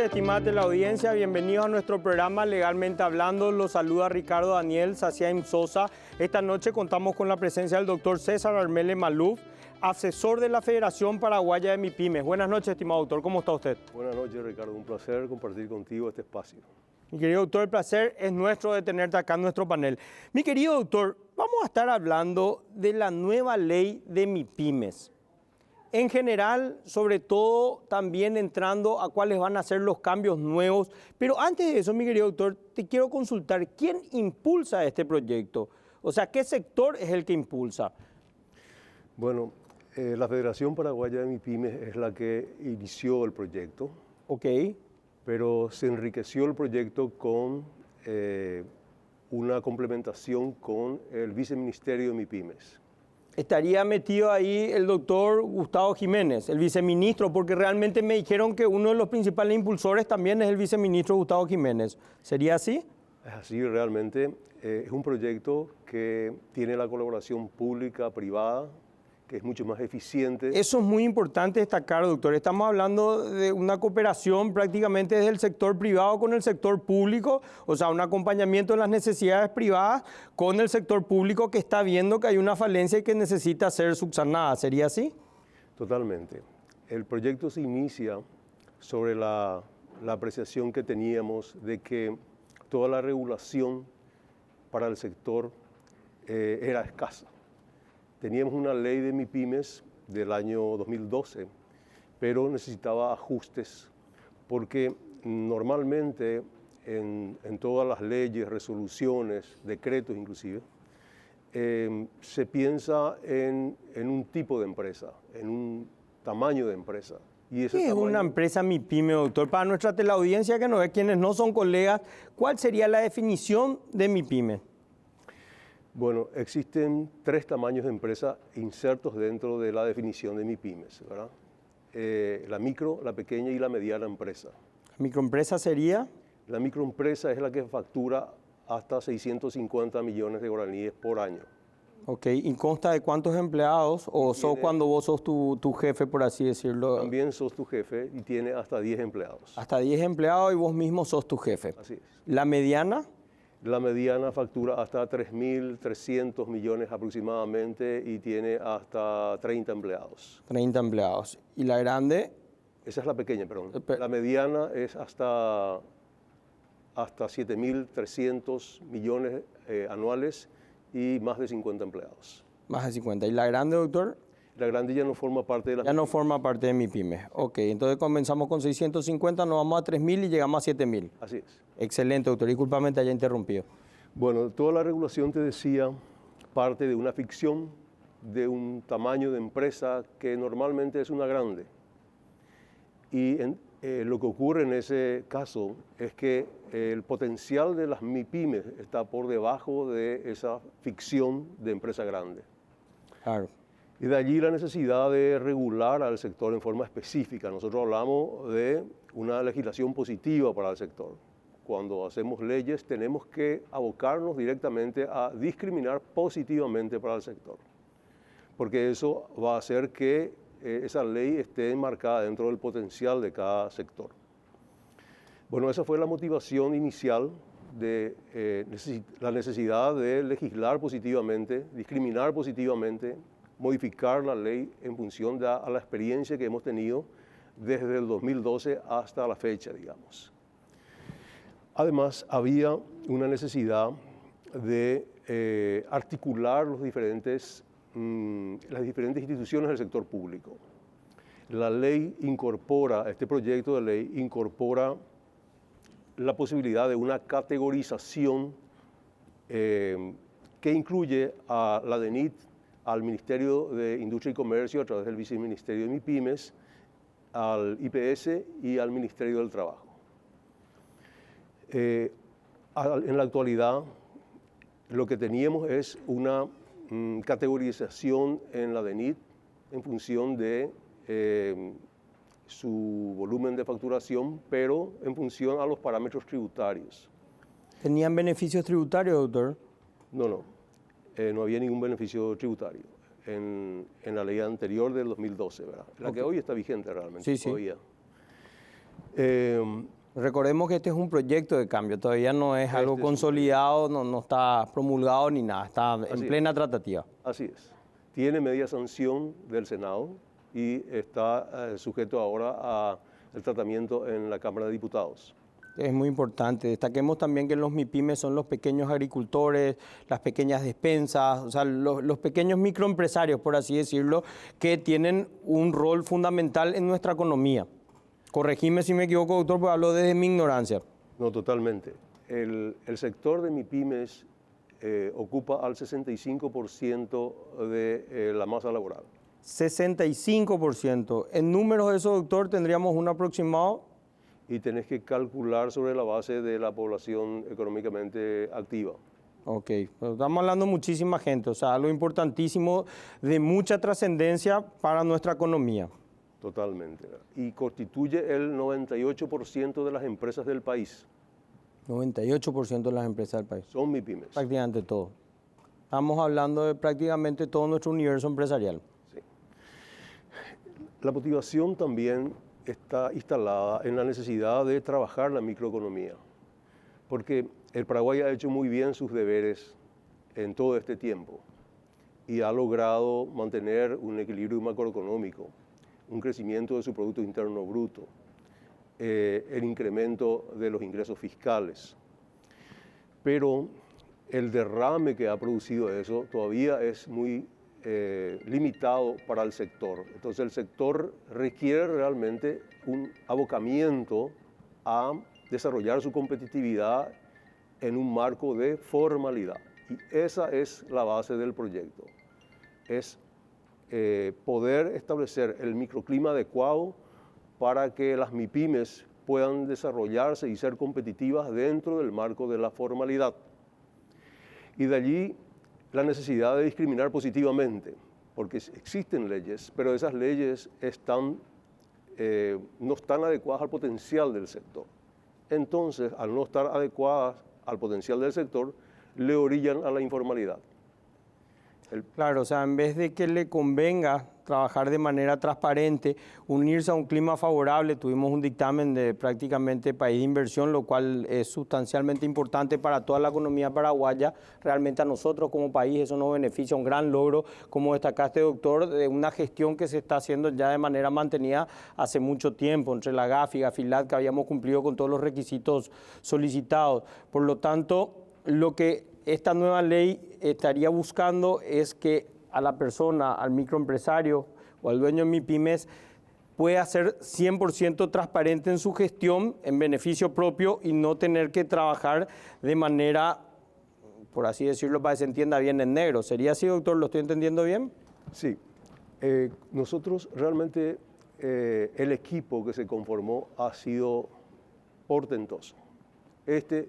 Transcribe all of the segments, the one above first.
noches, estimada teleaudiencia. Bienvenidos a nuestro programa Legalmente Hablando. Los saluda Ricardo Daniel Saciaim Sosa. Esta noche contamos con la presencia del doctor César Armele Maluf, asesor de la Federación Paraguaya de MIPYMES. Buenas noches, estimado doctor. ¿Cómo está usted? Buenas noches, Ricardo. Un placer compartir contigo este espacio. Mi querido doctor, el placer es nuestro de tenerte acá en nuestro panel. Mi querido doctor, vamos a estar hablando de la nueva ley de MIPYMES. En general, sobre todo, también entrando a cuáles van a ser los cambios nuevos. Pero antes de eso, mi querido doctor, te quiero consultar, ¿quién impulsa este proyecto? O sea, ¿qué sector es el que impulsa? Bueno, la Federación Paraguaya de MIPYMES es la que inició el proyecto. Ok. Pero se enriqueció el proyecto con una complementación con el viceministerio de MIPYMES. Estaría metido ahí el doctor Gustavo Jiménez, el viceministro, porque realmente me dijeron que uno de los principales impulsores también es el viceministro Gustavo Jiménez. ¿Sería así? Es así, realmente es un proyecto que tiene la colaboración pública-privada, que es mucho más eficiente. Eso es muy importante destacar, doctor. Estamos hablando de una cooperación prácticamente desde el sector privado con el sector público, o sea, un acompañamiento en las necesidades privadas con el sector público que está viendo que hay una falencia y que necesita ser subsanada. ¿Sería así? Totalmente. El proyecto se inicia sobre la apreciación que teníamos de que toda la regulación para el sector era escasa. Teníamos una ley de MIPYMES del año 2012, pero necesitaba ajustes porque normalmente en todas las leyes, resoluciones, decretos inclusive, se piensa en un tipo de empresa, en un tamaño de empresa. Y ese ¿Qué es una empresa MIPYME, doctor? Para nuestra teleaudiencia que nos ve, quienes no son colegas, ¿cuál sería la definición de MIPYME? Bueno, existen 3 tamaños de empresa insertos dentro de la definición de MIPYMES, ¿verdad? La micro, la pequeña y la mediana empresa. ¿La microempresa sería? La microempresa es la que factura hasta 650 millones de guaraníes por año. Ok, ¿y consta de cuántos empleados? ¿O sos cuando vos sos tu jefe, por así decirlo? También sos tu jefe y tiene hasta 10 empleados. Hasta 10 empleados y vos mismo sos tu jefe. Así es. ¿La mediana? La mediana factura hasta 3.300 millones aproximadamente y tiene hasta 30 empleados. 30 empleados. ¿Y la grande? Esa es la pequeña, perdón. La mediana es hasta 7.300 millones anuales y más de 50 empleados. Más de 50. ¿Y la grande, doctor? La grande ya no forma parte de la... Ya no forma parte de MIPYMES. Ok, entonces comenzamos con 650, nos vamos a 3.000 y llegamos a 7.000. Así es. Excelente, doctor. Discúlpame te haya interrumpido. Bueno, toda la regulación, te decía, parte de una ficción de un tamaño de empresa que normalmente es una grande. Y lo que ocurre en ese caso es que el potencial de las MIPYMES está por debajo de esa ficción de empresa grande. Claro. Y de allí la necesidad de regular al sector en forma específica. Nosotros hablamos de una legislación positiva para el sector. Cuando hacemos leyes tenemos que abocarnos directamente a discriminar positivamente para el sector. Porque eso va a hacer que esa ley esté enmarcada dentro del potencial de cada sector. Bueno, esa fue la motivación inicial de la necesidad de legislar positivamente, discriminar positivamente, modificar la ley en función de la experiencia que hemos tenido desde el 2012 hasta la fecha, digamos. Además, había una necesidad de articular las diferentes instituciones del sector público. La ley incorpora, este proyecto de ley incorpora la posibilidad de una categorización que incluye a la DENIT, al Ministerio de Industria y Comercio a través del Viceministerio de MIPYMES, al IPS y al Ministerio del Trabajo. En la actualidad, lo que teníamos es una categorización en la DENIT en función de su volumen de facturación, pero en función a los parámetros tributarios. ¿Tenían beneficios tributarios, doctor? No había ningún beneficio tributario en la ley anterior del 2012, ¿verdad? La que hoy está vigente realmente Sí, todavía. Recordemos que este es un proyecto de cambio, todavía no es algo consolidado, no está promulgado ni nada, está en plena tratativa. Así es. Tiene media sanción del Senado y está sujeto ahora al tratamiento en la Cámara de Diputados. Es muy importante. Destaquemos también que los MIPYMES son los pequeños agricultores, las pequeñas despensas, o sea, los pequeños microempresarios, por así decirlo, que tienen un rol fundamental en nuestra economía. Corregime si me equivoco, doctor, porque hablo desde mi ignorancia. No, totalmente. El sector de MIPYMES ocupa al 65% de la masa laboral. 65%. En números de eso, doctor, tendríamos un aproximado. Y tenés que calcular sobre la base de la población económicamente activa. Ok, pero estamos hablando de muchísima gente, o sea, algo importantísimo de mucha trascendencia para nuestra economía. Totalmente. Y constituye el 98% de las empresas del país. 98% de las empresas del país. Son MIPYMES. Prácticamente todo. Estamos hablando de prácticamente todo nuestro universo empresarial. Sí. La motivación también está instalada en la necesidad de trabajar la microeconomía, porque el Paraguay ha hecho muy bien sus deberes en todo este tiempo y ha logrado mantener un equilibrio macroeconómico, un crecimiento de su Producto Interno Bruto, el incremento de los ingresos fiscales. Pero el derrame que ha producido eso todavía es muy limitado para el sector. Entonces el sector requiere realmente un abocamiento a desarrollar su competitividad en un marco de formalidad. Y esa es la base del proyecto. Es poder establecer el microclima adecuado para que las MIPYMES puedan desarrollarse y ser competitivas dentro del marco de la formalidad. Y de allí la necesidad de discriminar positivamente, porque existen leyes, pero esas leyes no están adecuadas al potencial del sector. Entonces, al no estar adecuadas al potencial del sector, le orillan a la informalidad. Claro, o sea, en vez de que le convenga trabajar de manera transparente, unirse a un clima favorable, tuvimos un dictamen de prácticamente país de inversión, lo cual es sustancialmente importante para toda la economía paraguaya. Realmente a nosotros como país eso nos beneficia, un gran logro, como destacaste, doctor, de una gestión que se está haciendo ya de manera mantenida hace mucho tiempo, entre la GAF y GAFILAT, que habíamos cumplido con todos los requisitos solicitados. Por lo tanto, lo que esta nueva ley estaría buscando es que a la persona, al microempresario o al dueño de MIPYMES pueda ser 100% transparente en su gestión en beneficio propio y no tener que trabajar de manera, por así decirlo, para que se entienda bien, en negro. ¿Sería así, doctor? ¿Lo estoy entendiendo bien? Sí. Nosotros realmente, el equipo que se conformó ha sido portentoso.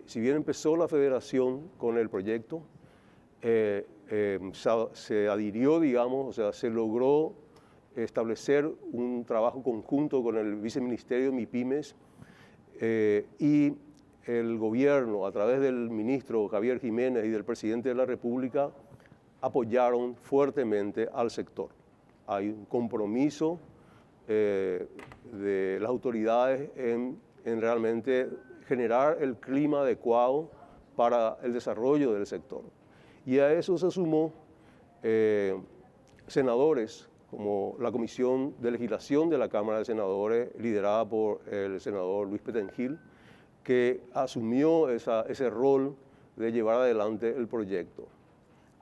Si bien empezó la federación con el proyecto, se adhirió, digamos, o sea, se logró establecer un trabajo conjunto con el viceministerio de MIPYMES y el gobierno, a través del ministro Javier Jiménez y del presidente de la República, apoyaron fuertemente al sector. Hay un compromiso de las autoridades en realmente generar el clima adecuado para el desarrollo del sector. Y a eso se sumó senadores, como la Comisión de Legislación de la Cámara de Senadores, liderada por el senador Luis Petengil, que asumió ese rol de llevar adelante el proyecto.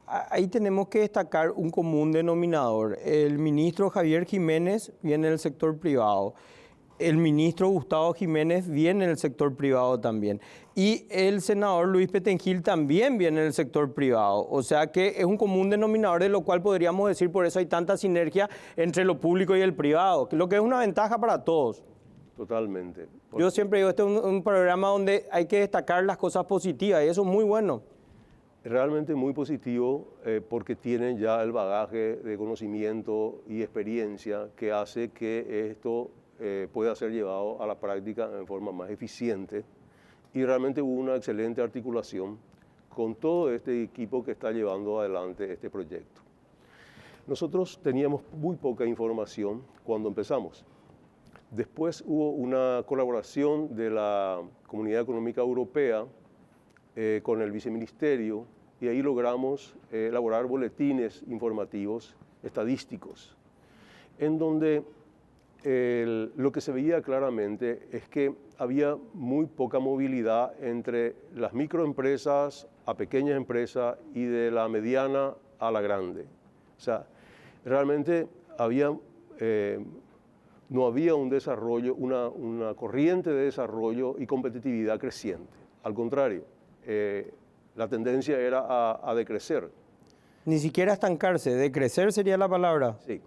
Ahí tenemos que destacar un común denominador. El ministro Javier Jiménez viene del sector privado. El ministro Gustavo Jiménez viene del sector privado también. Y el senador Luis Petengil también viene del sector privado. O sea que es un común denominador, de lo cual podríamos decir, por eso hay tanta sinergia entre lo público y el privado, lo que es una ventaja para todos. Totalmente. Yo siempre digo, este es un programa donde hay que destacar las cosas positivas y eso es muy bueno. Realmente muy positivo porque tienen ya el bagaje de conocimiento y experiencia que hace que esto pueda ser llevado a la práctica en forma más eficiente, y realmente hubo una excelente articulación con todo este equipo que está llevando adelante este proyecto. Nosotros teníamos muy poca información cuando empezamos. Después hubo una colaboración de la Comunidad Económica Europea con el viceministerio y ahí logramos elaborar boletines informativos estadísticos, en donde lo que se veía claramente es que había muy poca movilidad entre las microempresas a pequeñas empresas y de la mediana a la grande. O sea, realmente no había un desarrollo, una corriente de desarrollo y competitividad creciente. Al contrario, la tendencia era a decrecer. Ni siquiera estancarse, decrecer sería la palabra. Sí.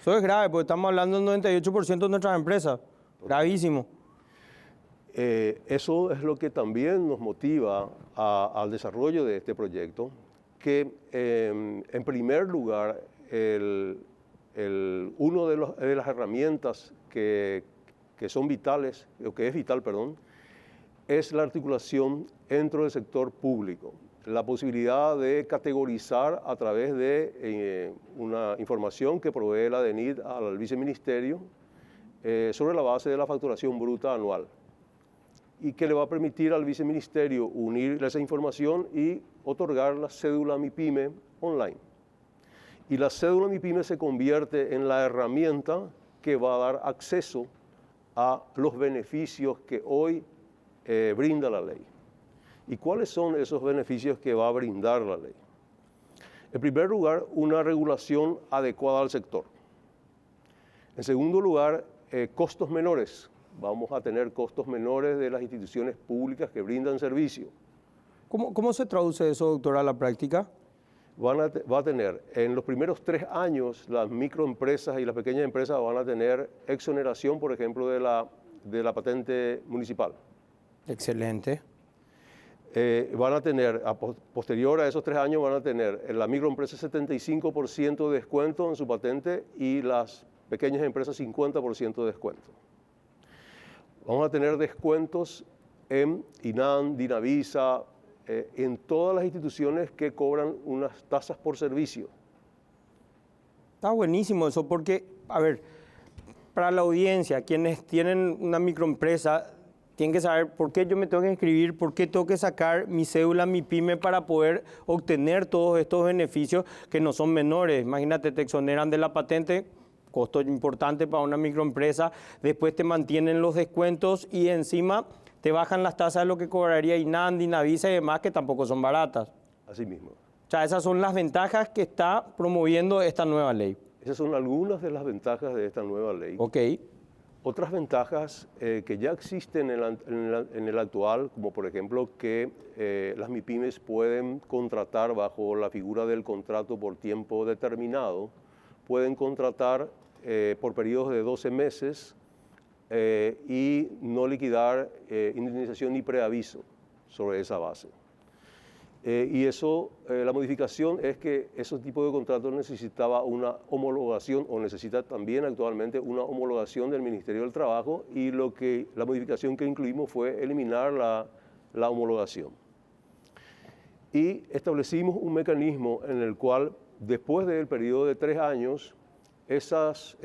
Eso es grave, porque estamos hablando del 98% de nuestras empresas. Gravísimo. Eso es lo que también nos motiva al desarrollo de este proyecto, que en primer lugar, una de las herramientas que son vitales, o que es vital, perdón, es la articulación dentro del sector público. La posibilidad de categorizar a través de una información que provee la DENIT al viceministerio sobre la base de la facturación bruta anual y que le va a permitir al viceministerio unir esa información y otorgar la cédula MIPYME online. Y la cédula MIPYME se convierte en la herramienta que va a dar acceso a los beneficios que hoy brinda la ley. ¿Y cuáles son esos beneficios que va a brindar la ley? En primer lugar, una regulación adecuada al sector. En segundo lugar, costos menores. Vamos a tener costos menores de las instituciones públicas que brindan servicio. ¿Cómo se traduce eso, doctor, a la práctica? Va a tener, en los primeros 3 años, las microempresas y las pequeñas empresas van a tener exoneración, por ejemplo, de la patente municipal. Excelente. Van a tener, posterior a esos 3 años, van a tener en la microempresa 75% de descuento en su patente y las pequeñas empresas 50% de descuento. Vamos a tener descuentos en INAN, Dinavisa, en todas las instituciones que cobran unas tasas por servicio. Está buenísimo eso porque, a ver, para la audiencia, quienes tienen una microempresa, tienen que saber por qué yo me tengo que inscribir, por qué tengo que sacar mi cédula, mi PYME para poder obtener todos estos beneficios que no son menores. Imagínate, te exoneran de la patente, costo importante para una microempresa, después te mantienen los descuentos y encima te bajan las tasas de lo que cobraría INAN, Dinavisa y demás, que tampoco son baratas. Así mismo. O sea, esas son las ventajas que está promoviendo esta nueva ley. Esas son algunas de las ventajas de esta nueva ley. Ok. Otras ventajas que ya existen en el actual, como por ejemplo que las MIPYMES pueden contratar bajo la figura del contrato por tiempo determinado, pueden contratar por periodos de 12 meses y no liquidar indemnización ni preaviso sobre esa base. Y eso, la modificación es que ese tipo de contratos necesitaba una homologación o necesita también actualmente una homologación del Ministerio del Trabajo y la modificación que incluimos fue eliminar la homologación. Y establecimos un mecanismo en el cual después del periodo de 3 años, esos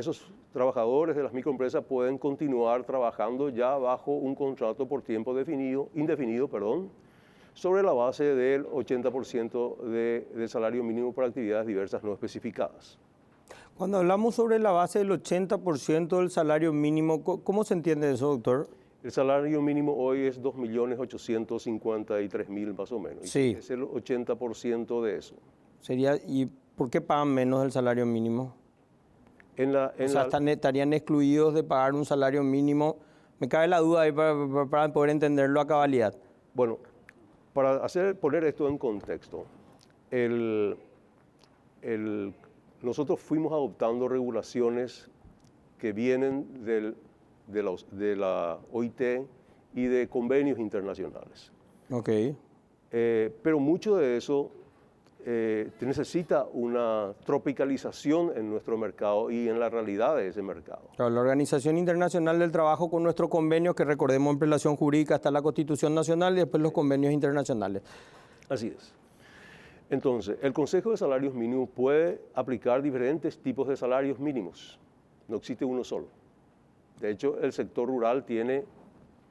trabajadores de las microempresas pueden continuar trabajando ya bajo un contrato por tiempo indefinido, sobre la base del 80% del salario mínimo por actividades diversas no especificadas. Cuando hablamos sobre la base del 80% del salario mínimo, ¿cómo se entiende eso, doctor? El salario mínimo hoy es 2.853.000 más o menos. Sí. Es el 80% de eso. ¿Y por qué pagan menos del salario mínimo? Estarían excluidos de pagar un salario mínimo. Me cabe la duda ahí para poder entenderlo a cabalidad. Bueno, para poner esto en contexto, nosotros fuimos adoptando regulaciones que vienen de la OIT y de convenios internacionales. Ok. Pero mucho de eso necesita una tropicalización en nuestro mercado y en la realidad de ese mercado. Claro, la Organización Internacional del Trabajo con nuestro convenio, que recordemos en relación jurídica está la Constitución Nacional y después los convenios internacionales. Así es. Entonces, el Consejo de Salarios Mínimos puede aplicar diferentes tipos de salarios mínimos. No existe uno solo. De hecho, el sector rural tiene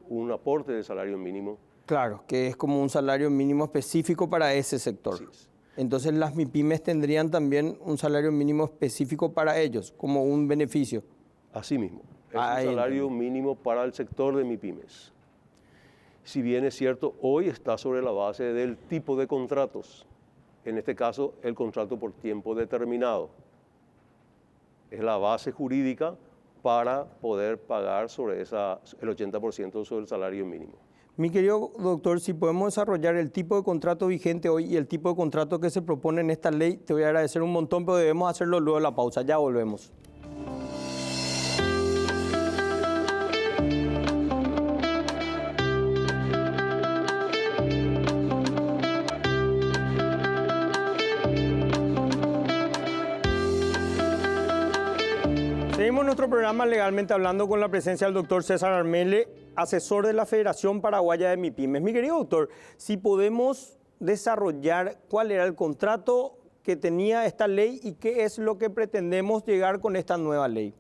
un aporte de salario mínimo. Claro, que es como un salario mínimo específico para ese sector. Así es. Entonces las MIPYMES tendrían también un salario mínimo específico para ellos, como un beneficio. Así mismo, es un Ahí salario entendí. mínimo para el sector de MIPYMES. Si bien es cierto, hoy está sobre la base del tipo de contratos. En este caso, el contrato por tiempo determinado. Es la base jurídica para poder pagar sobre el 80% sobre el salario mínimo. Mi querido doctor, si podemos desarrollar el tipo de contrato vigente hoy y el tipo de contrato que se propone en esta ley, te voy a agradecer un montón, pero debemos hacerlo luego de la pausa. Ya volvemos. Seguimos nuestro programa Legalmente Hablando con la presencia del doctor César Armelle, asesor de la Federación Paraguaya de MIPYMES. Mi querido doctor, si podemos desarrollar cuál era el contrato que tenía esta ley y qué es lo que pretendemos llegar con esta nueva ley.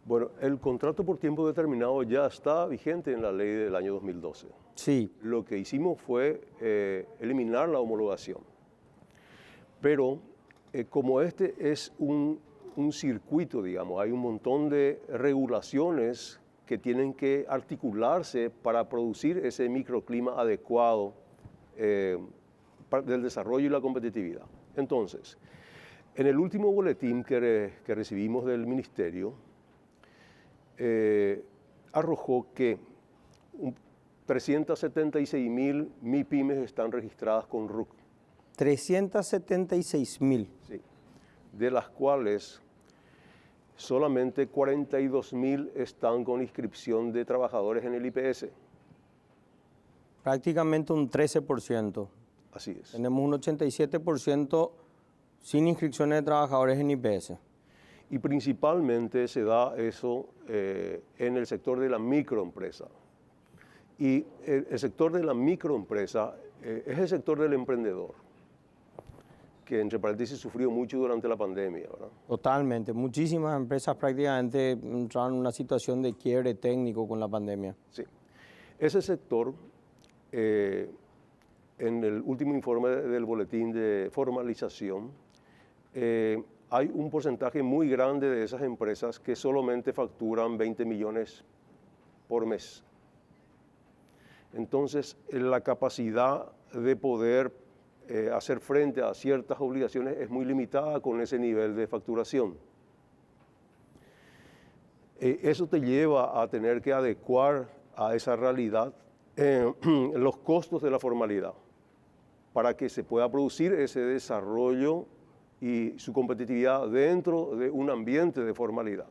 Bueno, el contrato por tiempo determinado ya está vigente en la ley del año 2012. Sí. Lo que hicimos fue eliminar la homologación. Pero como este es un circuito, digamos, hay un montón de regulaciones que tienen que articularse para producir ese microclima adecuado del desarrollo y la competitividad. Entonces, en el último boletín que recibimos del Ministerio, arrojó que 376.000 MIPYMES están registradas con RUC. 376.000. Sí, de las cuales solamente 42.000 están con inscripción de trabajadores en el IPS. Prácticamente un 13%. Así es. Tenemos un 87% sin inscripciones de trabajadores en IPS. Y principalmente se da eso en el sector de la microempresa. Y el sector de la microempresa es el sector del emprendedor, que entre paréntesis sufrió mucho durante la pandemia, ¿verdad? Totalmente. Muchísimas empresas prácticamente entraron en una situación de quiebre técnico con la pandemia. Sí. Ese sector, en el último informe del boletín de formalización, hay un porcentaje muy grande de esas empresas que solamente facturan 20 millones por mes. Entonces, la capacidad de poder hacer frente a ciertas obligaciones es muy limitada con ese nivel de facturación. Eso te lleva a tener que adecuar a esa realidad los costos de la formalidad para que se pueda producir ese desarrollo y su competitividad dentro de un ambiente de formalidad.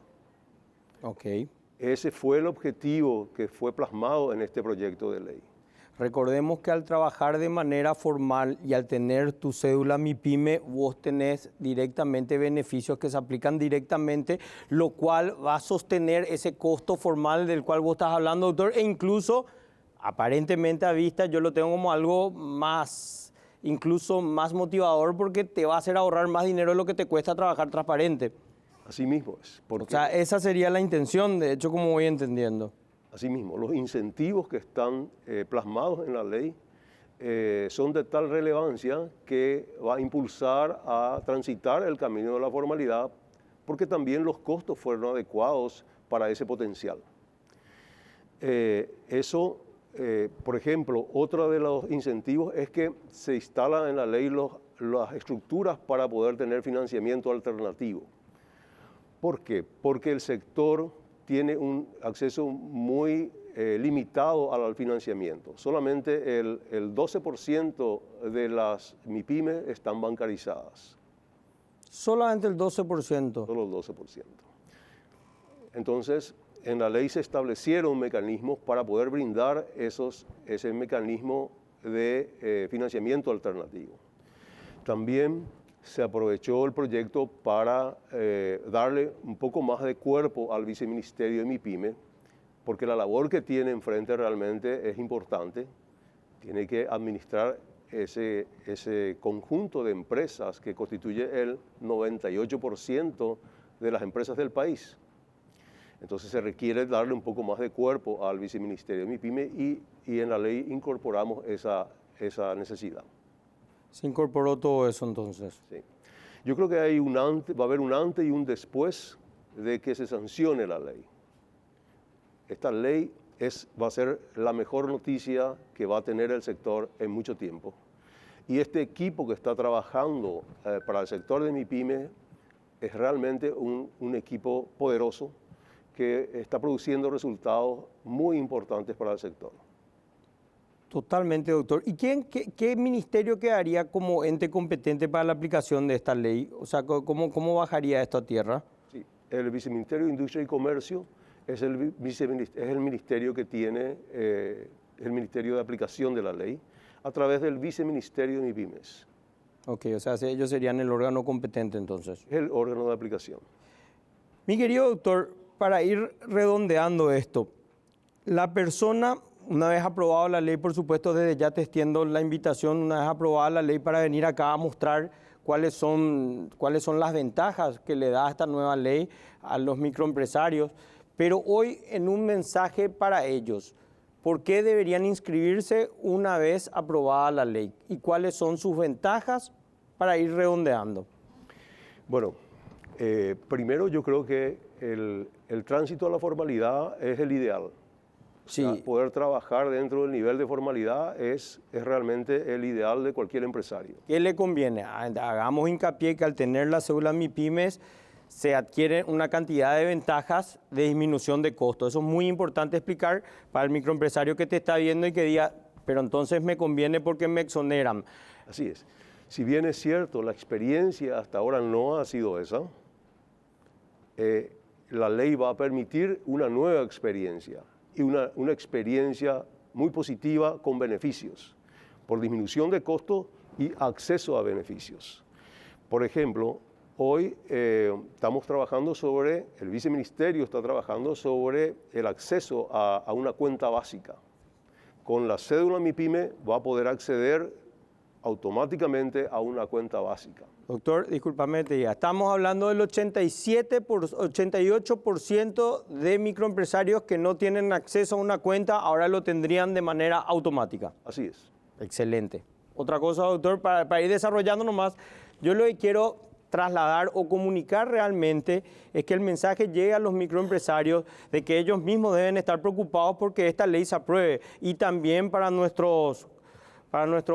Ok. Ese fue el objetivo que fue plasmado en este proyecto de ley. Recordemos que al trabajar de manera formal y al tener tu cédula MIPYME, vos tenés directamente beneficios que se aplican directamente, lo cual va a sostener ese costo formal del cual vos estás hablando, doctor, e incluso, aparentemente a vista, yo lo tengo como algo más, incluso más motivador porque te va a hacer ahorrar más dinero de lo que te cuesta trabajar transparente. Así mismo es. O sea, esa sería la intención, de hecho, como voy entendiendo. Asimismo, los incentivos que están plasmados en la ley son de tal relevancia que va a impulsar a transitar el camino de la formalidad, porque también los costos fueron adecuados para ese potencial. Por ejemplo, otro de los incentivos es que se instalan en la ley las estructuras para poder tener financiamiento alternativo. ¿Por qué? Porque el sector tiene un acceso muy limitado al financiamiento. Solamente el 12% de las MIPYMES están bancarizadas. Solamente el 12%. Solo el 12%. Entonces, en la ley se establecieron mecanismos para poder brindar ese mecanismo de financiamiento alternativo. También se aprovechó el proyecto para darle un poco más de cuerpo al viceministerio de MIPYME, porque la labor que tiene enfrente realmente es importante. Tiene que administrar ese conjunto de empresas que constituye el 98% de las empresas del país. Entonces se requiere darle un poco más de cuerpo al viceministerio de MIPYME y en la ley incorporamos esa necesidad. Se incorporó todo eso entonces. Sí. Yo creo que va a haber un antes y un después de que se sancione la ley. Esta ley va a ser la mejor noticia que va a tener el sector en mucho tiempo. Y este equipo que está trabajando para el sector de MIPYME es realmente un equipo poderoso que está produciendo resultados muy importantes para el sector. Totalmente, doctor. ¿Y qué ministerio quedaría como ente competente para la aplicación de esta ley? O sea, ¿cómo bajaría esto a tierra? Sí, el Viceministerio de Industria y Comercio es el ministerio que tiene el Ministerio de Aplicación de la Ley a través del Viceministerio de MIPYMES. Ok, o sea, ellos serían el órgano competente entonces. El órgano de aplicación. Mi querido doctor, para ir redondeando esto, la persona, una vez aprobada la ley, por supuesto, desde ya te extiendo la invitación, una vez aprobada la ley, para venir acá a mostrar cuáles son las ventajas que le da esta nueva ley a los microempresarios. Pero hoy, en un mensaje para ellos, ¿por qué deberían inscribirse una vez aprobada la ley? ¿Y cuáles son sus ventajas para ir redondeando? Bueno, primero yo creo que el tránsito a la formalidad es el ideal. Sí. O sea, poder trabajar dentro del nivel de formalidad es realmente el ideal de cualquier empresario. ¿Qué le conviene? Hagamos hincapié que al tener la cédula MIPYMES se adquiere una cantidad de ventajas de disminución de costos. Eso es muy importante explicar para el microempresario que te está viendo y que diga, pero entonces me conviene porque me exoneran. Así es. Si bien es cierto, la experiencia hasta ahora no ha sido esa, la ley va a permitir una nueva experiencia y una experiencia muy positiva con beneficios, por disminución de costos y acceso a beneficios. Por ejemplo, hoy estamos trabajando el viceministerio está trabajando sobre el acceso a una cuenta básica. Con la cédula MIPYME va a poder acceder automáticamente a una cuenta básica. Doctor, discúlpame, estamos hablando del 88% de microempresarios que no tienen acceso a una cuenta, ahora lo tendrían de manera automática. Así es. Excelente. Otra cosa, doctor, para ir desarrollando nomás, yo lo que quiero trasladar o comunicar realmente es que el mensaje llegue a los microempresarios de que ellos mismos deben estar preocupados porque esta ley se apruebe, y también para nuestros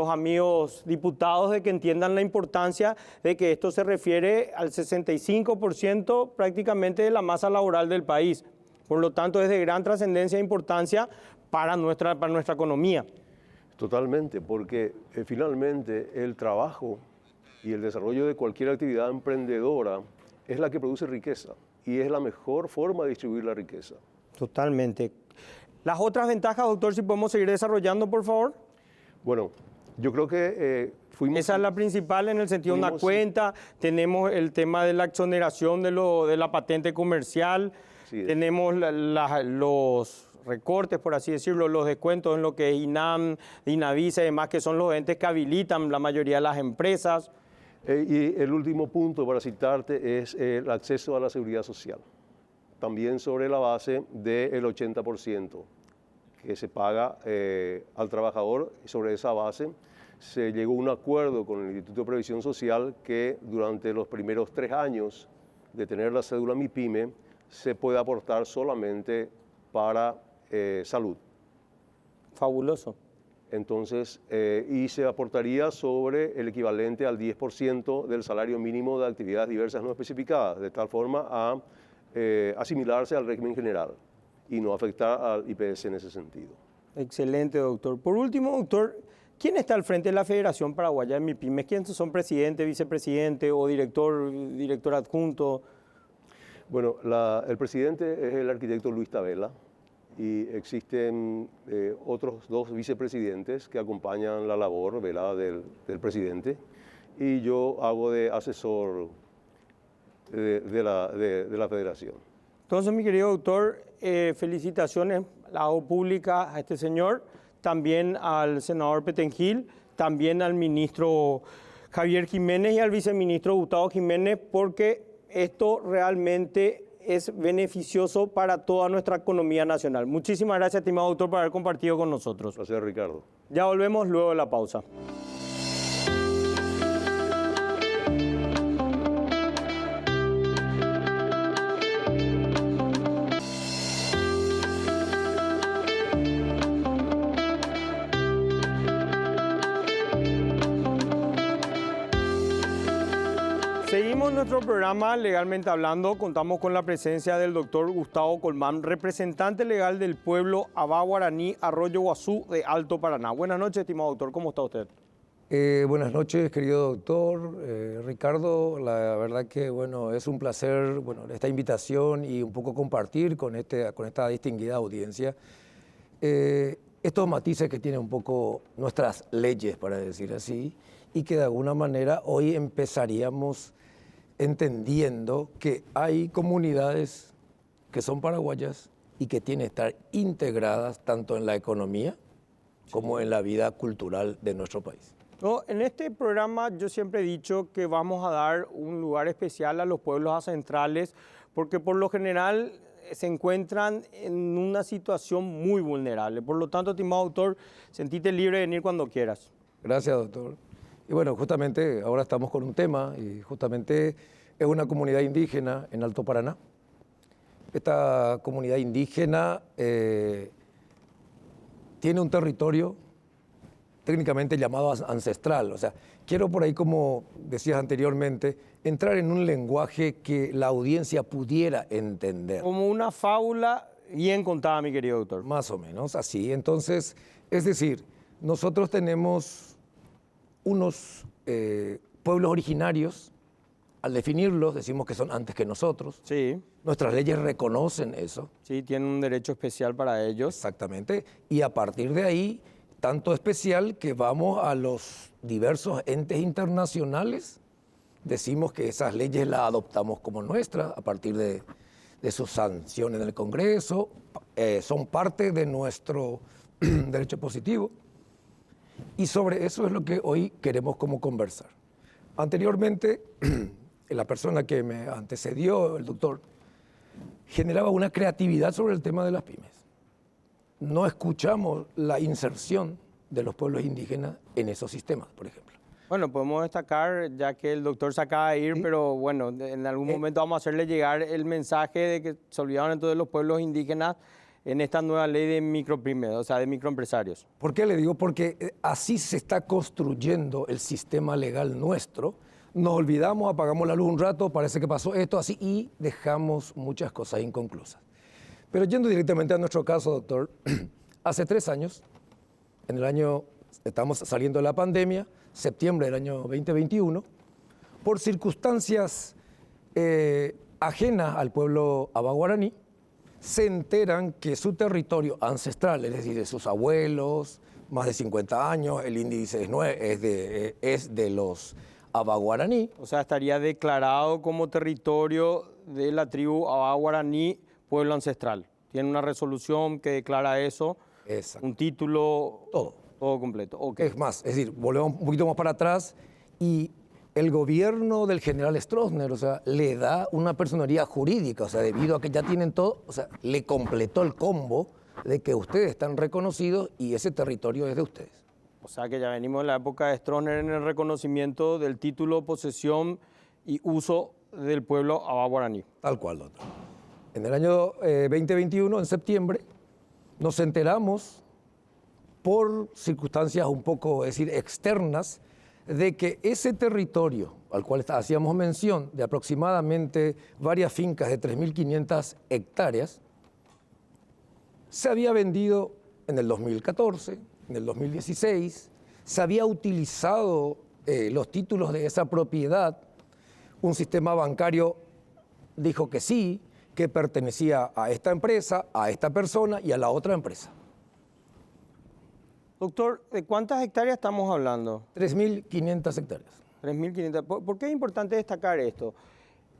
amigos diputados, de que entiendan la importancia de que esto se refiere al 65% prácticamente de la masa laboral del país. Por lo tanto, es de gran trascendencia e importancia para nuestra economía. Totalmente, porque finalmente el trabajo y el desarrollo de cualquier actividad emprendedora es la que produce riqueza y es la mejor forma de distribuir la riqueza. Totalmente. Las otras ventajas, doctor, si podemos seguir desarrollando, por favor. Bueno, yo creo que Esa es la principal en el sentido de una cuenta. Tenemos el tema de la exoneración de la patente comercial. Sí, tenemos los recortes, por así decirlo, los descuentos en lo que es INAM, INAVISA y demás, que son los entes que habilitan la mayoría de las empresas. Y el último punto para citarte es el acceso a la seguridad social. También sobre la base del 80%. Que se paga al trabajador, y sobre esa base se llegó a un acuerdo con el Instituto de Previsión Social que durante los primeros 3 años de tener la cédula MIPYME se puede aportar solamente para salud. Fabuloso. Entonces, y se aportaría sobre el equivalente al 10% del salario mínimo de actividades diversas no especificadas, de tal forma a asimilarse al régimen general y no afectar al IPS en ese sentido. Excelente, doctor. Por último, doctor, ¿quién está al frente de la Federación Paraguaya de MIPYMES? ¿Quiénes son presidente, vicepresidente o director adjunto? Bueno, el presidente es el arquitecto Luis Tabela y existen otros 2 vicepresidentes que acompañan la labor velada del presidente, y yo hago de asesor de la Federación. Entonces, mi querido doctor, felicitaciones, la hago pública a este señor, también al senador Petengil, también al ministro Javier Jiménez y al viceministro Gustavo Jiménez, porque esto realmente es beneficioso para toda nuestra economía nacional. Muchísimas gracias, estimado doctor, por haber compartido con nosotros. Gracias, Ricardo. Ya volvemos luego de la pausa. Seguimos nuestro programa Legalmente Hablando. Contamos con la presencia del doctor Gustavo Colmán, representante legal del pueblo Abá Guaraní Arroyo Guazú de Alto Paraná. Buenas noches, estimado doctor. ¿Cómo está usted? Buenas noches, querido doctor. Ricardo, la verdad que bueno, es un placer esta invitación y un poco compartir con esta distinguida audiencia estos matices que tienen un poco nuestras leyes, para decir así, y que de alguna manera hoy empezaríamos entendiendo que hay comunidades que son paraguayas y que tienen que estar integradas tanto en la economía como en la vida cultural de nuestro país. No, en este programa yo siempre he dicho que vamos a dar un lugar especial a los pueblos ancestrales porque por lo general se encuentran en una situación muy vulnerable. Por lo tanto, estimado doctor, sentite libre de venir cuando quieras. Gracias, doctor. Y bueno, justamente ahora estamos con un tema y justamente es una comunidad indígena en Alto Paraná. Esta comunidad indígena tiene un territorio técnicamente llamado ancestral. O sea, quiero por ahí, como decías anteriormente, entrar en un lenguaje que la audiencia pudiera entender. Como una fábula bien contada, mi querido doctor. Más o menos así. Entonces, es decir, nosotros tenemos unos pueblos originarios, al definirlos decimos que son antes que nosotros. Sí. Nuestras leyes reconocen eso. Sí, tienen un derecho especial para ellos. Exactamente. Y a partir de ahí, tanto especial que vamos a los diversos entes internacionales, decimos que esas leyes las adoptamos como nuestras a partir de sus sanciones en el Congreso, son parte de nuestro derecho positivo. Y sobre eso es lo que hoy queremos como conversar. Anteriormente, la persona que me antecedió, el doctor, generaba una creatividad sobre el tema de las pymes. No escuchamos la inserción de los pueblos indígenas en esos sistemas, por ejemplo. Bueno, podemos destacar, ya que el doctor se acaba de ir, ¿sí? Pero bueno, en algún momento vamos a hacerle llegar el mensaje de que se olvidaron entonces los pueblos indígenas en esta nueva ley de micropymes, o sea, de microempresarios. ¿Por qué le digo? Porque así se está construyendo el sistema legal nuestro. Nos olvidamos, apagamos la luz un rato, parece que pasó esto, así, y dejamos muchas cosas inconclusas. Pero yendo directamente a nuestro caso, doctor, hace 3 años, estamos saliendo de la pandemia, septiembre del año 2021, por circunstancias ajenas al pueblo Abá Guaraní, se enteran que su territorio ancestral, es decir, de sus abuelos, más de 50 años, el índice es de los Abá Guaraní. O sea, estaría declarado como territorio de la tribu Abá Guaraní, pueblo ancestral. Tiene una resolución que declara eso. Exacto. Un título. Todo completo. Okay. Es más, es decir, volvemos un poquito más para atrás y el gobierno del general Stroessner, o sea, le da una personería jurídica, o sea, debido a que ya tienen todo, o sea, le completó el combo de que ustedes están reconocidos y ese territorio es de ustedes. O sea, que ya venimos de la época de Stroessner en el reconocimiento del título, posesión y uso del pueblo Abá Guaraní. Tal cual, doctor. En el año 2021, en septiembre, nos enteramos por circunstancias un poco, es decir, externas, de que ese territorio al cual hacíamos mención, de aproximadamente varias fincas de 3.500 hectáreas, se había vendido en el 2014, en el 2016, se había utilizado los títulos de esa propiedad, un sistema bancario dijo que sí, que pertenecía a esta empresa, a esta persona y a la otra empresa. Doctor, ¿de cuántas hectáreas estamos hablando? 3.500 hectáreas. 3.500. ¿Por qué es importante destacar esto?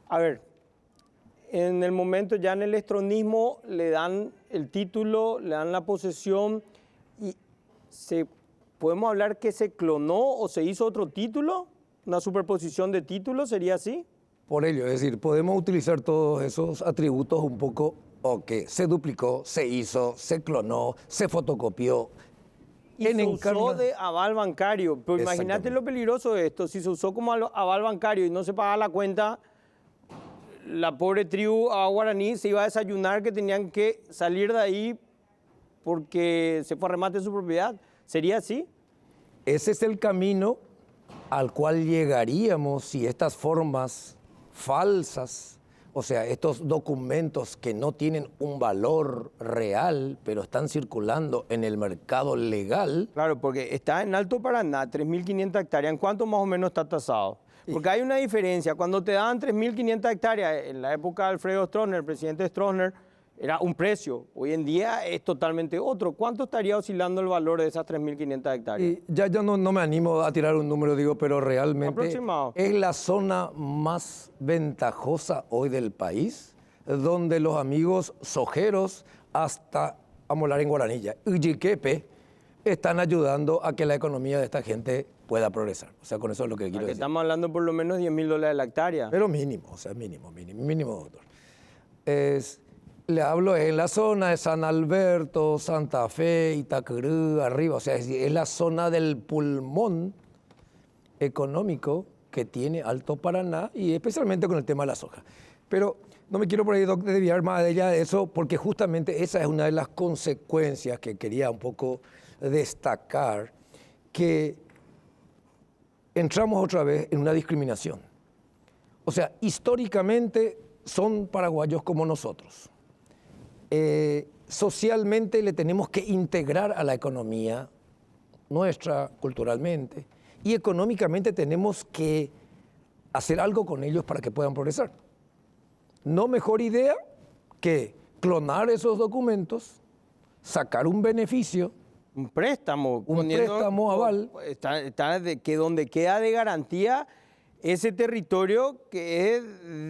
A ver, en el momento ya en el estronismo le dan el título, le dan la posesión y ¿podemos hablar que se clonó o se hizo otro título? ¿Una superposición de títulos? ¿Sería así? Por ello, es decir, podemos utilizar todos esos atributos un poco, ok, se duplicó, se hizo, se clonó, se fotocopió. Y se usó de aval bancario. Pero imagínate lo peligroso de esto. Si se usó como aval bancario y no se pagaba la cuenta, la pobre tribu guaraní se iba a desayunar que tenían que salir de ahí porque se fue a remate de su propiedad. ¿Sería así? Ese es el camino al cual llegaríamos si estas formas falsas, o sea, estos documentos que no tienen un valor real, pero están circulando en el mercado legal. Claro, porque está en Alto Paraná, 3.500 hectáreas. ¿En cuánto más o menos está tasado? Porque hay una diferencia. Cuando te daban 3.500 hectáreas, en la época de Alfredo Stroessner, el presidente Stroessner, era un precio. Hoy en día es totalmente otro. ¿Cuánto estaría oscilando el valor de esas 3.500 hectáreas? Y ya no me animo a tirar un número, digo, pero realmente aproximado. Es la zona más ventajosa hoy del país, donde los amigos sojeros, hasta vamos a hablar en guaranilla, Uyiquepe, están ayudando a que la economía de esta gente pueda progresar. O sea, con eso es lo que quiero decir. Estamos hablando por lo menos $10.000 la hectárea. Pero mínimo, o sea, mínimo, doctor. Le hablo en la zona de San Alberto, Santa Fe, Itacurú, arriba. O sea, es la zona del pulmón económico que tiene Alto Paraná y especialmente con el tema de la soja. Pero no me quiero por ahí desviar más de ella de eso porque justamente esa es una de las consecuencias que quería un poco destacar, que entramos otra vez en una discriminación. O sea, históricamente son paraguayos como nosotros. Socialmente le tenemos que integrar a la economía nuestra, culturalmente, y económicamente tenemos que hacer algo con ellos para que puedan progresar. No mejor idea que clonar esos documentos, sacar un beneficio, un préstamo aval. Está que donde queda de garantía ese territorio que es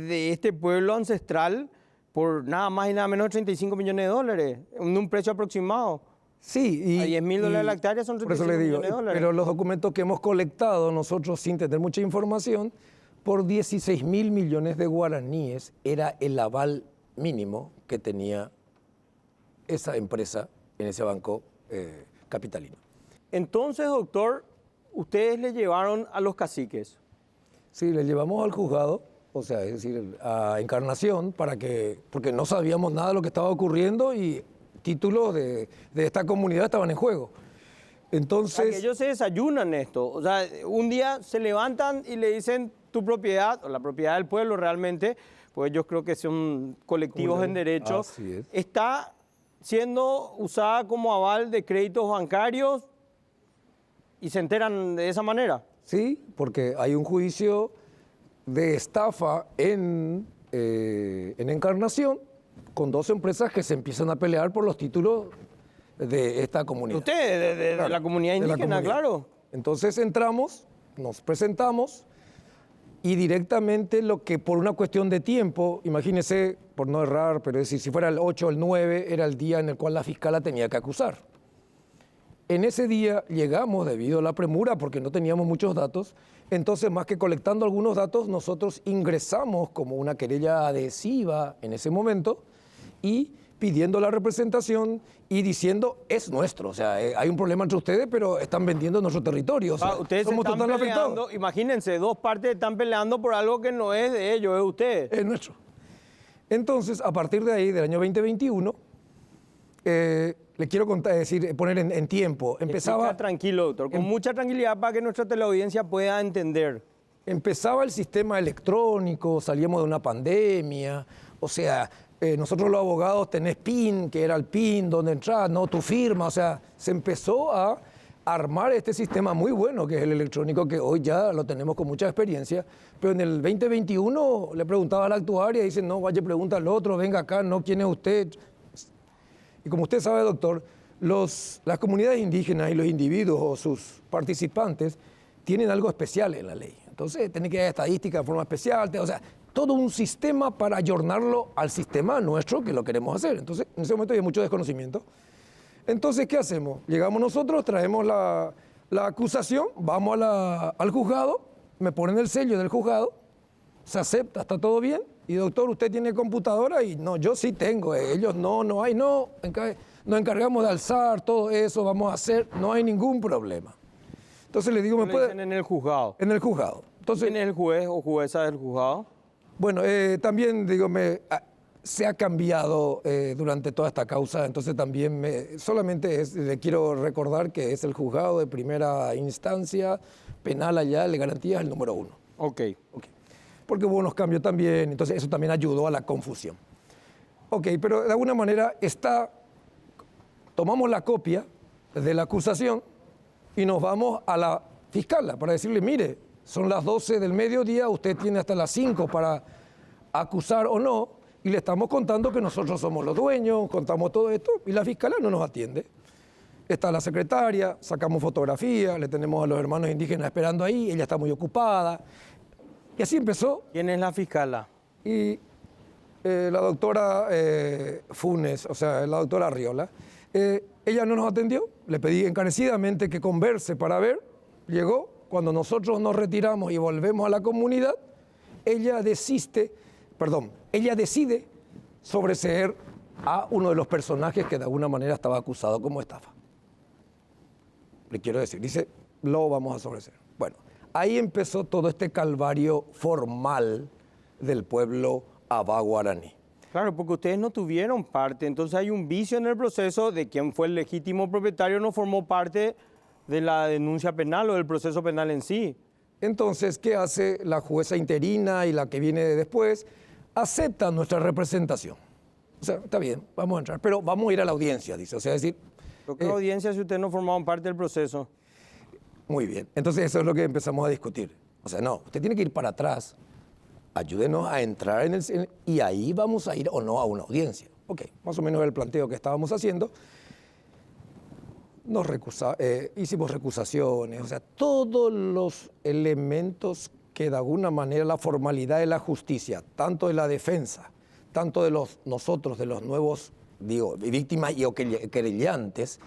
de este pueblo ancestral por nada más y nada menos $35 millones, un precio aproximado. Sí, a $10.000 la hectárea son 35 millones de dólares. Pero los documentos que hemos colectado nosotros sin tener mucha información, por 16.000 millones de guaraníes era el aval mínimo que tenía esa empresa en ese banco capitalino. Entonces, doctor, ustedes le llevaron a los caciques. Sí, le llevamos al juzgado, o sea, es decir, a Encarnación, porque no sabíamos nada de lo que estaba ocurriendo y títulos de esta comunidad estaban en juego. Entonces, o sea, que ellos se desayunan esto. O sea, un día se levantan y le dicen tu propiedad, o la propiedad del pueblo realmente, pues yo creo que son colectivos en derecho, está siendo usada como aval de créditos bancarios y se enteran de esa manera. Sí, porque hay un juicio de estafa en Encarnación con dos empresas que se empiezan a pelear por los títulos de esta comunidad. Ustedes, de la comunidad indígena, claro. Entonces entramos, nos presentamos y directamente lo que por una cuestión de tiempo, imagínese, por no errar, pero es decir, si fuera el 8 o el 9, era el día en el cual la fiscal la tenía que acusar. En ese día llegamos debido a la premura porque no teníamos muchos datos, entonces más que colectando algunos datos, nosotros ingresamos como una querella adhesiva en ese momento y pidiendo la representación y diciendo es nuestro, o sea, hay un problema entre ustedes, pero están vendiendo nuestro territorio. O sea, ustedes somos están totalmente afectados. Imagínense, dos partes están peleando por algo que no es de ellos, es de ustedes. Es nuestro. Entonces, a partir de ahí, del año 2021, le quiero contar, poner en tiempo. Empezaba tranquilo, doctor, con mucha tranquilidad para que nuestra teleaudiencia pueda entender. Empezaba el sistema electrónico, salíamos de una pandemia, o sea, nosotros los abogados tenés PIN, que era el PIN, donde entras, no tu firma, o sea, se empezó a armar este sistema muy bueno que es el electrónico, que hoy ya lo tenemos con mucha experiencia, pero en el 2021 le preguntaba a la actuaria y dice, no, vaya, pregunta al otro, venga acá, no, ¿quién es usted? Y como usted sabe, doctor, las comunidades indígenas y los individuos o sus participantes tienen algo especial en la ley. Entonces, tiene que haber estadística de forma especial, o sea, todo un sistema para ayornarlo al sistema nuestro que lo queremos hacer. Entonces, en ese momento hay mucho desconocimiento. Entonces, ¿qué hacemos? Llegamos nosotros, traemos la acusación, vamos al juzgado, me ponen el sello del juzgado, se acepta, está todo bien. Y doctor, ¿usted tiene computadora? Y no, yo sí tengo, ellos no hay, nos encargamos de alzar todo eso, vamos a hacer, no hay ningún problema. Entonces le digo, ¿me puede? En el juzgado. En el juzgado. Entonces, ¿Quién es el juez o jueza del juzgado? bueno, también digo, se ha cambiado durante toda esta causa, entonces también solamente le quiero recordar que es el juzgado de primera instancia penal allá de garantías el número 1. Ok. Porque hubo unos cambios también, entonces eso también ayudó a la confusión. Ok, pero de alguna manera tomamos la copia de la acusación y nos vamos a la fiscal para decirle, mire, son las 12 del mediodía, usted tiene hasta las 5 para acusar o no, y le estamos contando que nosotros somos los dueños, contamos todo esto, y la fiscal no nos atiende. Está la secretaria, sacamos fotografías, le tenemos a los hermanos indígenas esperando ahí, ella está muy ocupada. Y así empezó. ¿Quién es la fiscala? Y la doctora Funes, o sea, la doctora Arriola, ella no nos atendió, le pedí encarecidamente que converse para ver, llegó, cuando nosotros nos retiramos y volvemos a la comunidad, ella decide sobreseer a uno de los personajes que de alguna manera estaba acusado como estafa. Le quiero decir, dice, lo vamos a sobreseer. Bueno, ahí empezó todo este calvario formal del pueblo Abá Guaraní. Claro, porque ustedes no tuvieron parte, entonces hay un vicio en el proceso de quién fue el legítimo propietario, no formó parte de la denuncia penal o del proceso penal en sí. Entonces, ¿qué hace la jueza interina y la que viene después? Acepta nuestra representación. O sea, está bien, vamos a entrar, pero vamos a ir a la audiencia, dice. O sea, es decir... ¿Qué audiencia si ustedes no formaban parte del proceso? Muy bien, entonces eso es lo que empezamos a discutir. O sea, no, usted tiene que ir para atrás, ayúdenos a entrar y ahí vamos a ir o no a una audiencia. Ok, más o menos el planteo que estábamos haciendo. Hicimos recusaciones, o sea, todos los elementos que de alguna manera la formalidad de la justicia, tanto de la defensa, tanto de nosotros, de los nuevos, víctimas y querellantes,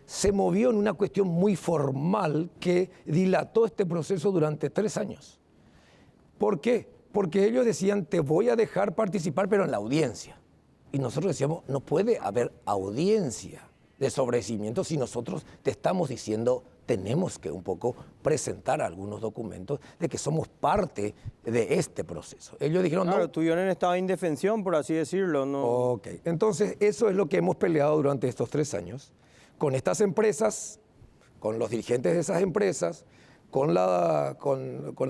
se movió en una cuestión muy formal que dilató este proceso durante 3 años. ¿Por qué? Porque ellos decían, te voy a dejar participar, pero en la audiencia. Y nosotros decíamos, no puede haber audiencia de sobreseimiento si nosotros te estamos diciendo, tenemos que un poco presentar algunos documentos de que somos parte de este proceso. Ellos dijeron, claro, no. estuvieron en estado de indefensión, por así decirlo, ¿no? Ok, entonces eso es lo que hemos peleado durante estos 3 años, con estas empresas, con los dirigentes de esas empresas, con las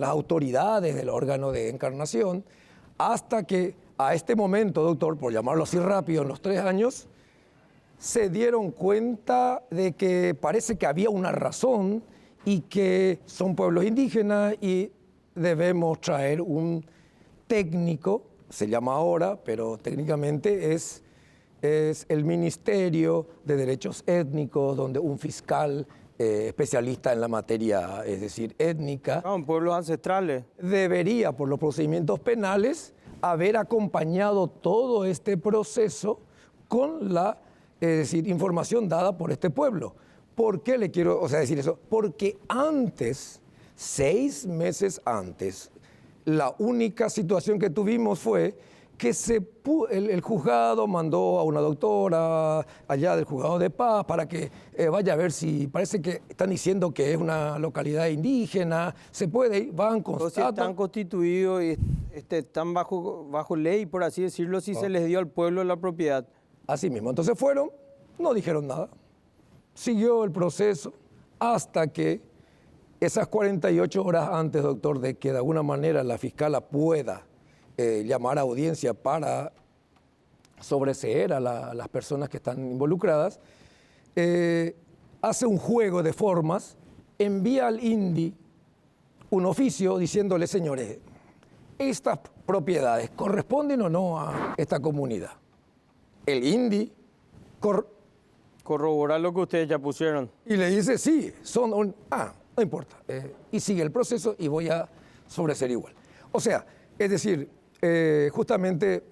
autoridades del órgano de encarnación, hasta que a este momento, doctor, por llamarlo así rápido, en los 3 años, se dieron cuenta de que parece que había una razón y que son pueblos indígenas y debemos traer un técnico, se llama ahora, pero técnicamente es el Ministerio de Derechos Étnicos, donde un fiscal especialista en la materia, es decir, étnica, en pueblos ancestrales, debería, por los procedimientos penales, haber acompañado todo este proceso con la información dada por este pueblo. ¿Por qué le quiero decir eso? Porque antes, 6 meses antes, la única situación que tuvimos fue que el juzgado mandó a una doctora allá del juzgado de paz para que vaya a ver si parece que están diciendo que es una localidad indígena, se puede ir, van, constatan. Están constituidos y están bajo ley, por así decirlo, si se les dio al pueblo la propiedad. Así mismo, entonces fueron, no dijeron nada, siguió el proceso hasta que esas 48 horas antes, doctor, de que de alguna manera la fiscala pueda llamar a audiencia para sobreseer a las personas que están involucradas, hace un juego de formas, envía al INDI un oficio diciéndole, señores, estas propiedades corresponden o no a esta comunidad. El INDI corrobora lo que ustedes ya pusieron. Y le dice, sí, no importa. Y sigue el proceso y voy a sobreseer igual. O sea, es decir, justamente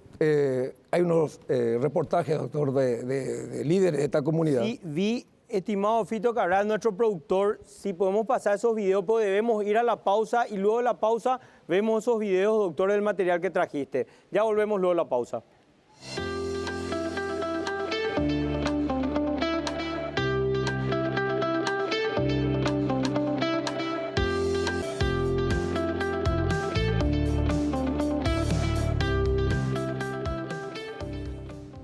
hay unos reportajes, doctor, de líderes de esta comunidad. Sí, vi Estimado Fito Cabral, nuestro productor, si podemos pasar esos videos, pues debemos ir a la pausa y luego de la pausa vemos esos videos, doctor, del material que trajiste. Ya volvemos luego de la pausa.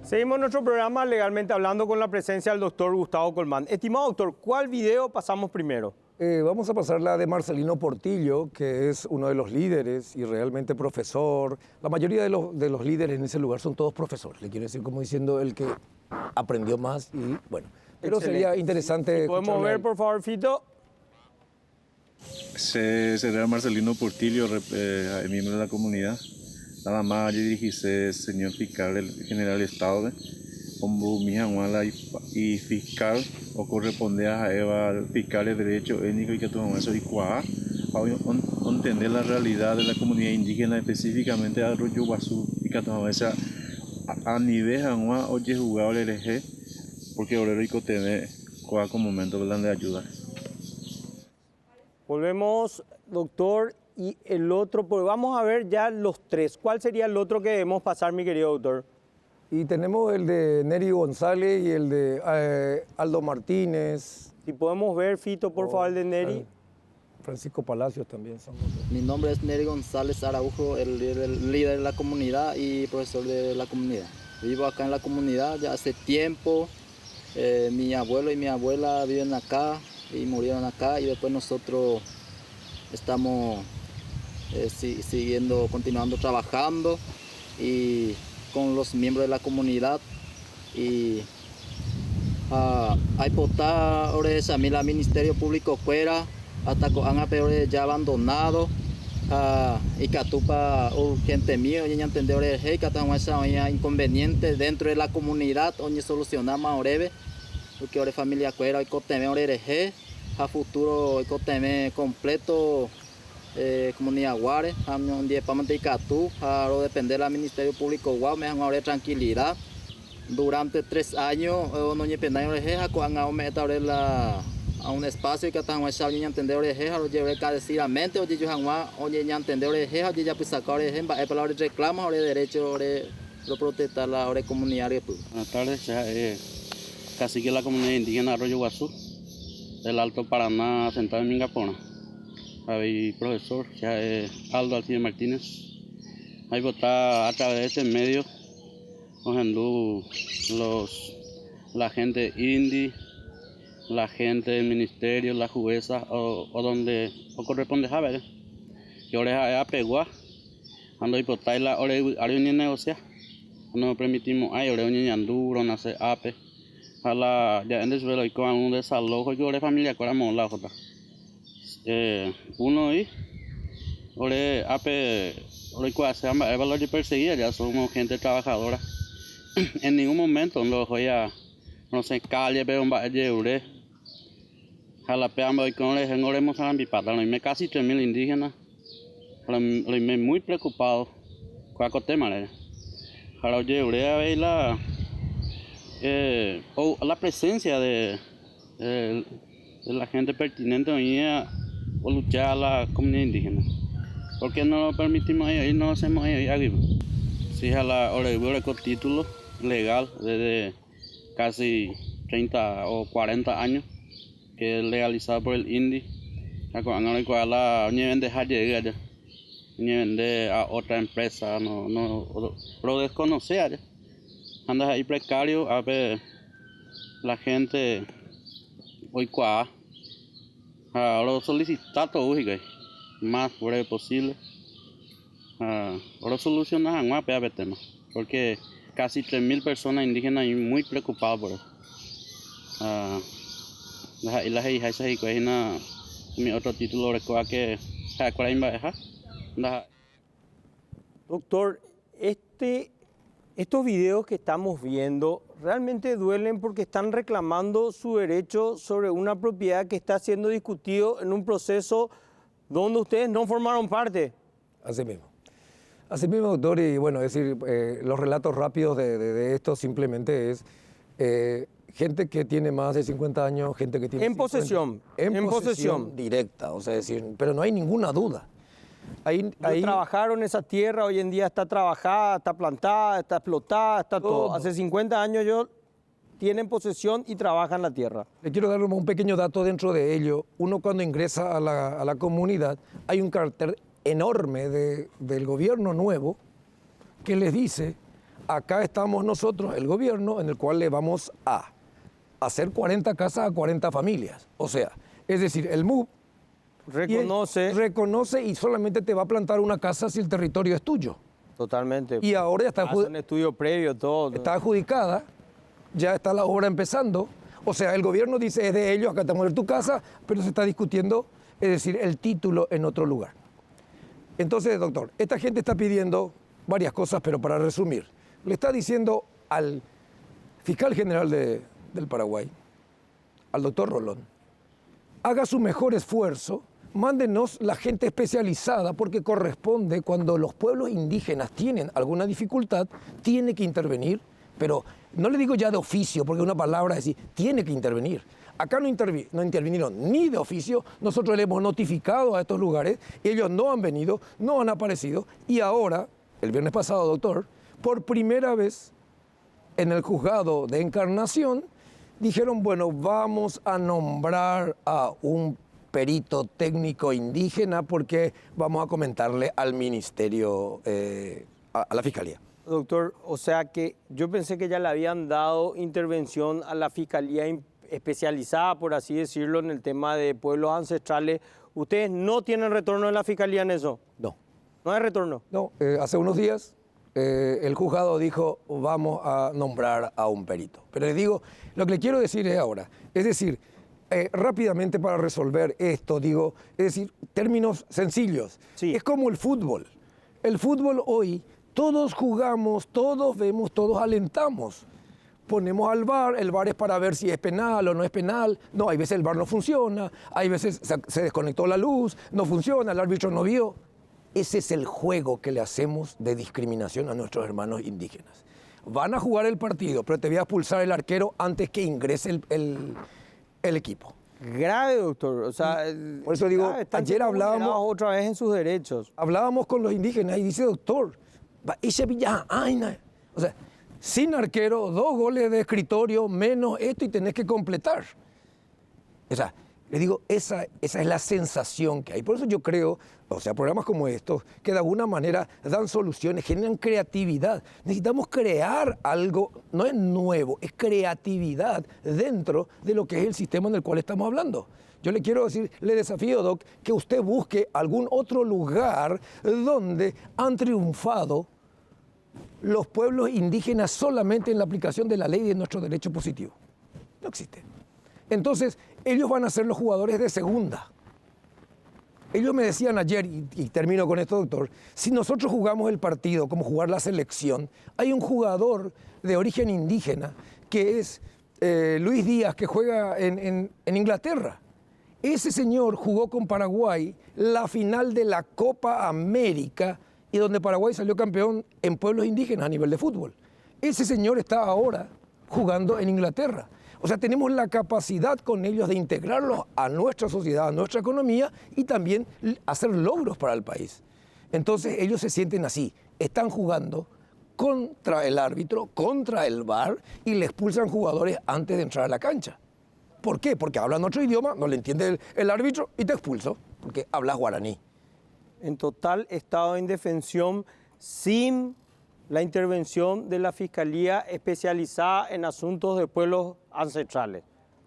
Seguimos nuestro programa Legalmente Hablando con la presencia del doctor Gustavo Colmán. Estimado doctor, ¿cuál video pasamos primero? Vamos a pasar la de Marcelino Portillo, que es uno de los líderes y realmente profesor. La mayoría de los líderes en ese lugar son todos profesores. Le quiero decir como diciendo el que aprendió más y bueno. Pero Excelente. sería interesante. Si podemos ver, por favor, Fito. Será Marcelino Portillo, miembro de la comunidad. Nada más dirigirse señor fiscal del general del Estado, como Mijanuala y fiscal, o corresponde a Eva, fiscal de derecho étnico y que tomamos eso y cuá, para entender la realidad de la comunidad indígena, específicamente de Arroyo Guazú, y que tomamos esa a nivel Janua, oye jugado el LG, porque ahora y Coteme, cuá con momento de ayuda. Volvemos, doctor. Y el otro, pues vamos a ver ya los tres. ¿Cuál sería el otro que debemos pasar, mi querido doctor? Y tenemos el de Neri González y el de Aldo Martínez. Si podemos ver, Fito, por favor, el de Neri. Francisco Palacios también son los dos. Mi nombre es Neri González Araujo, el líder de la comunidad y profesor de la comunidad. Vivo acá en la comunidad ya hace tiempo. Mi abuelo y mi abuela viven acá y murieron acá y después nosotros estamos continuando trabajando y con los miembros de la comunidad y hay potá ahora a mí la Ministerio Público fuera hasta que han peor ya abandonado y que tupa urgente mío y entender ahora que tenemos esa inconveniente dentro de la comunidad donde solucionamos ahora porque ahora familia fuera y coteme ahora a futuro y coteme completo comunidad Guare, un día para mantener para depender del Ministerio Público Guau, me han ahora tranquilidad. Durante 3 años, no hay pena oreja, cuando han metido a un espacio que están echando y entender oreja, lo llevé cadecidamente, o ellos han entender oreja, o ya pues sacar oreja, para la hora reclama, ahora derecho, lo protestar la hora comunidad. Buenas tardes, cacique de la comunidad indígena Arroyo Guazú, del Alto Paraná, sentado en Mingapona. Hay profesor, Aldo Alcide Martínez. Hay votar a través de este medio, la gente indie, la gente del ministerio, la jueza, o donde corresponde saber. Que ahora es apegua, ando y votar la hora de negociar. No permitimos, ahora de anduro, nace ape. Ya en desvelo y con un desalojo, que ahora familia, que ahora la jota. Uno y ahora se llama el valor de perseguir, ya somos gente trabajadora. En ningún momento lo voy a no sé calle pero un valle ure jalapeando y con les engoremos a ambipata, me casi 3.000 indígenas. Me muy preocupado con el tema le. Jala oye ure a ver la presencia de la gente pertinente hoy o luchar a la comunidad indígena. ¿Por qué no lo permitimos y no hacemos aquí? Si a la hora con título legal desde casi 30 o 40 años, que es legalizado por el INDI, la dejar llegar de a otra empresa, pero desconocer, andas ahí precario, a ver la gente hoy ahora solicitar todo más breve posible. Ahora solucionar más el tema, porque casi 3.000 personas indígenas y muy preocupadas por eso. Y las hijas mi otro título recuerda que doctor, estos videos que estamos viendo realmente duelen porque están reclamando su derecho sobre una propiedad que está siendo discutido en un proceso donde ustedes no formaron parte. Así mismo. Así mismo, doctor, y bueno, es decir, los relatos rápidos de esto simplemente es gente que tiene más de 50 años, gente que tiene En 50. posesión, En en posesión posesión. directa, o sea, decir, pero no hay ninguna duda. Ahí Trabajaron esa tierra, hoy en día está trabajada, está plantada, está explotada, está todo. Todo. Hace 50 años ellos tienen posesión y trabajan la tierra. le quiero dar un pequeño dato dentro de ello. Uno cuando ingresa a la comunidad, hay un cartel enorme del gobierno nuevo que les dice, acá estamos nosotros, el gobierno, en el cual le vamos a hacer 40 casas a 40 familias. O sea, es decir, el MUP reconoce y solamente te va a plantar una casa si el territorio es tuyo. Totalmente. Y ahora ya está, Hace un estudio previo, todo. está adjudicada, ya está la obra empezando. O sea, el gobierno dice es de ellos, acá te vamos a ver tu casa, pero se está discutiendo, es decir, el título en otro lugar. Entonces, doctor, esta gente está pidiendo varias cosas, pero para resumir, le está diciendo al fiscal general del Paraguay, al doctor Rolón, haga su mejor esfuerzo, mándenos la gente especializada, porque corresponde, cuando los pueblos indígenas tienen alguna dificultad, tiene que intervenir, pero no le digo ya de oficio, porque una palabra es decir, tiene que intervenir. Acá no intervinieron ni de oficio, nosotros le hemos notificado a estos lugares, y ellos no han venido, no han aparecido, y ahora, el viernes pasado, doctor, por primera vez en el juzgado de Encarnación, dijeron, bueno, vamos a nombrar a un perito técnico indígena porque vamos a comentarle al ministerio, a la fiscalía. Doctor, o sea que yo pensé que ya le habían dado intervención a la fiscalía especializada, por así decirlo, en el tema de pueblos ancestrales. ¿Ustedes no tienen retorno de la fiscalía en eso? No. ¿No hay retorno? No, hace unos días el juzgado dijo, vamos a nombrar a un perito. Pero les digo, lo que le quiero decir es ahora, es decir, rápidamente para resolver esto, digo, es decir, términos sencillos. Sí. Es como el fútbol. El fútbol hoy, todos jugamos, todos vemos, todos alentamos. Ponemos al VAR, el VAR es para ver si es penal o no es penal. No, hay veces el VAR no funciona, hay veces se desconectó la luz, no funciona, el árbitro no vio. Ese es el juego que le hacemos de discriminación a nuestros hermanos indígenas. Van a jugar el partido, pero te voy a expulsar el arquero antes que ingrese el equipo. Grave, doctor. O sea, por eso digo, ayer hablábamos otra vez en sus derechos. Hablábamos con los indígenas y dice, doctor, o sea, sin arquero, 2 goles de escritorio, menos esto y tenés que completar. O sea, les digo, esa es la sensación que hay. Por eso yo creo, o sea, programas como estos, que de alguna manera dan soluciones, generan creatividad. Necesitamos crear algo, no es nuevo, es creatividad dentro de lo que es el sistema en el cual estamos hablando. Yo le quiero decir, le desafío, Doc, que usted busque algún otro lugar donde han triunfado los pueblos indígenas solamente en la aplicación de la ley y de nuestro derecho positivo. No existe. Entonces, ellos van a ser los jugadores de segunda. Ellos me decían ayer, y termino con esto, doctor, si nosotros jugamos el partido como jugar la selección, hay un jugador de origen indígena que es Luis Díaz, que juega en Inglaterra. Ese señor jugó con Paraguay la final de la Copa América y donde Paraguay salió campeón en pueblos indígenas a nivel de fútbol. Ese señor está ahora jugando en Inglaterra. O sea, tenemos la capacidad con ellos de integrarlos a nuestra sociedad, a nuestra economía y también hacer logros para el país. Entonces ellos se sienten así, están jugando contra el árbitro, contra el VAR y le expulsan jugadores antes de entrar a la cancha. ¿Por qué? Porque hablan otro idioma, no le entiende el árbitro y te expulso, porque hablas guaraní. En total estado de indefensión sin la intervención de la Fiscalía especializada en asuntos de pueblos ancestrales.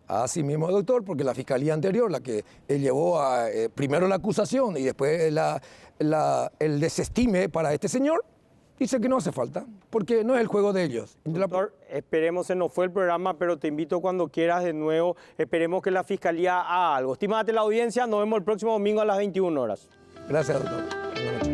Así mismo, doctor, porque la Fiscalía anterior, la que llevó a, primero la acusación y después el desestime para este señor, dice que no hace falta, porque no es el juego de ellos. Doctor, esperemos, se nos fue el programa, pero te invito cuando quieras de nuevo. Esperemos que la Fiscalía haga algo. Estimada la audiencia, nos vemos el próximo domingo a las 21 horas. Gracias, doctor.